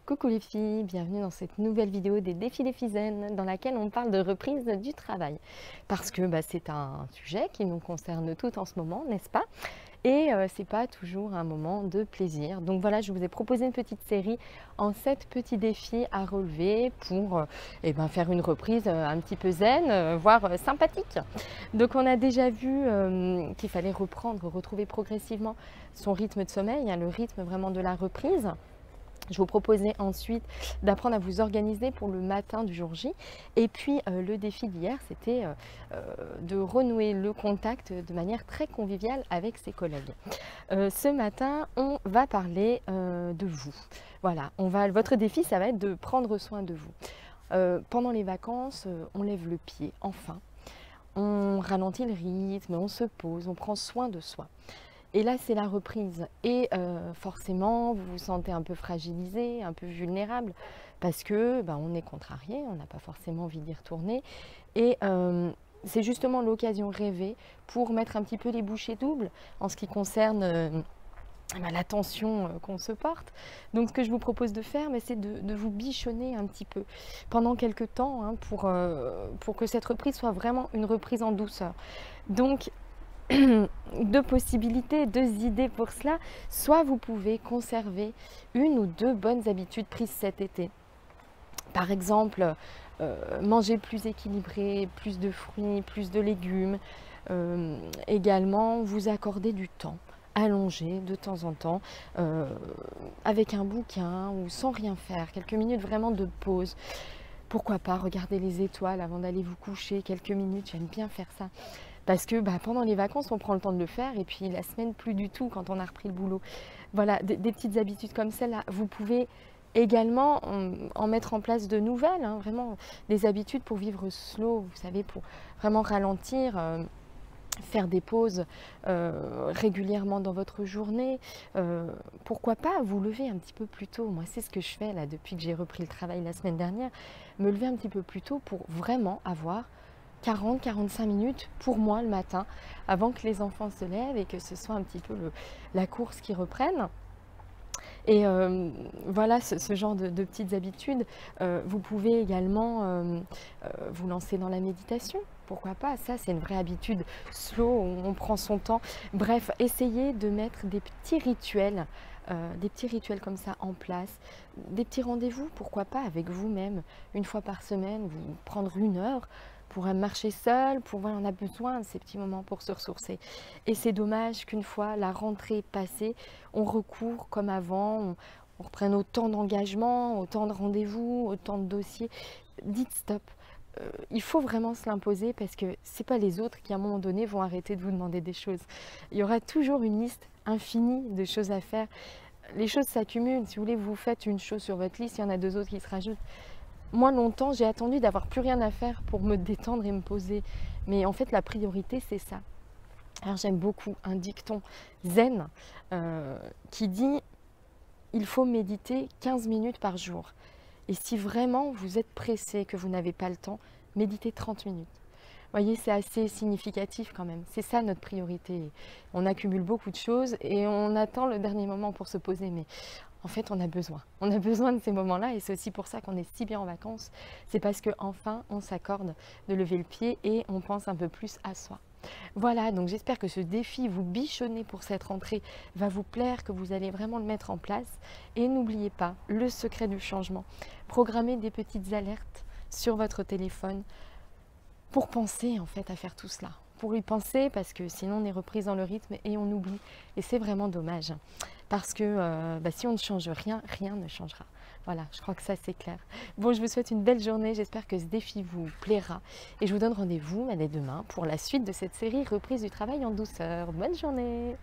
Coucou les filles, bienvenue dans cette nouvelle vidéo des défis des filles zen dans laquelle on parle de reprise du travail. Parce que c'est un sujet qui nous concerne toutes en ce moment, n'est-ce pas? Et c'est pas toujours un moment de plaisir. Donc voilà, je vous ai proposé une petite série en 7 petits défis à relever pour faire une reprise un petit peu zen, voire sympathique. Donc on a déjà vu qu'il fallait retrouver progressivement son rythme de sommeil, hein, le rythme vraiment de la reprise. Je vous proposais ensuite d'apprendre à vous organiser pour le matin du jour J. Et puis le défi d'hier, c'était de renouer le contact de manière très conviviale avec ses collègues. Ce matin, on va parler de vous. Voilà, votre défi, ça va être de prendre soin de vous. Pendant les vacances, on lève le pied, enfin. On ralentit le rythme, on se pose, on prend soin de soi. Et là, c'est la reprise. Et forcément, vous vous sentez un peu fragilisé, un peu vulnérable, parce que on est contrarié, on n'a pas forcément envie d'y retourner. Et c'est justement l'occasion rêvée pour mettre un petit peu les bouchées doubles en ce qui concerne la tension qu'on se porte. Donc ce que je vous propose de faire, c'est de vous bichonner un petit peu pendant quelques temps hein, pour que cette reprise soit vraiment une reprise en douceur. Donc deux possibilités, deux idées pour cela. Soit vous pouvez conserver une ou deux bonnes habitudes prises cet été. Par exemple, manger plus équilibré, plus de fruits, plus de légumes. Également, vous accorder du temps, allonger de temps en temps, avec un bouquin ou sans rien faire, quelques minutes vraiment de pause. Pourquoi pas regarder les étoiles avant d'aller vous coucher, quelques minutes, j'aime bien faire ça. Parce que pendant les vacances, on prend le temps de le faire et puis la semaine, plus du tout quand on a repris le boulot. Voilà, des petites habitudes comme celle-là. Vous pouvez également en mettre en place de nouvelles, hein, vraiment des habitudes pour vivre slow, vous savez, pour vraiment ralentir. Faire des pauses régulièrement dans votre journée. Pourquoi pas vous lever un petit peu plus tôt. Moi, c'est ce que je fais là depuis que j'ai repris le travail la semaine dernière. Me lever un petit peu plus tôt pour vraiment avoir 40-45 minutes pour moi le matin, avant que les enfants se lèvent et que ce soit un petit peu la course qui reprenne. Et voilà, ce genre de petites habitudes. Vous pouvez également vous lancer dans la méditation. Pourquoi pas? Ça, c'est une vraie habitude slow, on prend son temps. Bref, essayez de mettre des petits rituels comme ça en place. Des petits rendez-vous, pourquoi pas, avec vous-même. Une fois par semaine, vous prendre une heure pour marcher seul, voilà, on a besoin de ces petits moments pour se ressourcer. Et c'est dommage qu'une fois la rentrée passée, on recourt comme avant, on reprenne autant d'engagement, autant de rendez-vous, autant de dossiers. Dites stop. Il faut vraiment se l'imposer parce que c'est pas les autres qui à un moment donné vont arrêter de vous demander des choses. Il y aura toujours une liste infinie de choses à faire. Les choses s'accumulent. Si vous voulez, vous faites une chose sur votre liste, il y en a deux autres qui se rajoutent. Moi, longtemps, j'ai attendu d'avoir plus rien à faire pour me détendre et me poser. Mais en fait, la priorité, c'est ça. Alors, j'aime beaucoup un dicton zen qui dit « Il faut méditer 15 minutes par jour ». Et si vraiment vous êtes pressé, que vous n'avez pas le temps, méditez 30 minutes. Vous voyez, c'est assez significatif quand même. C'est ça notre priorité. On accumule beaucoup de choses et on attend le dernier moment pour se poser. Mais en fait, on a besoin. On a besoin de ces moments-là et c'est aussi pour ça qu'on est si bien en vacances. C'est parce qu'enfin, on s'accorde de lever le pied et on pense un peu plus à soi. Voilà, donc j'espère que ce défi, vous bichonnez pour cette rentrée, va vous plaire, que vous allez vraiment le mettre en place. Et n'oubliez pas, le secret du changement, programmez des petites alertes sur votre téléphone pour penser en fait à faire tout cela. Pour y penser parce que sinon on est reprise dans le rythme et on oublie. Et c'est vraiment dommage parce que si on ne change rien, rien ne changera. Voilà, je crois que ça c'est clair. Bon, je vous souhaite une belle journée, j'espère que ce défi vous plaira. Et je vous donne rendez-vous dès demain pour la suite de cette série reprise du travail en douceur. Bonne journée!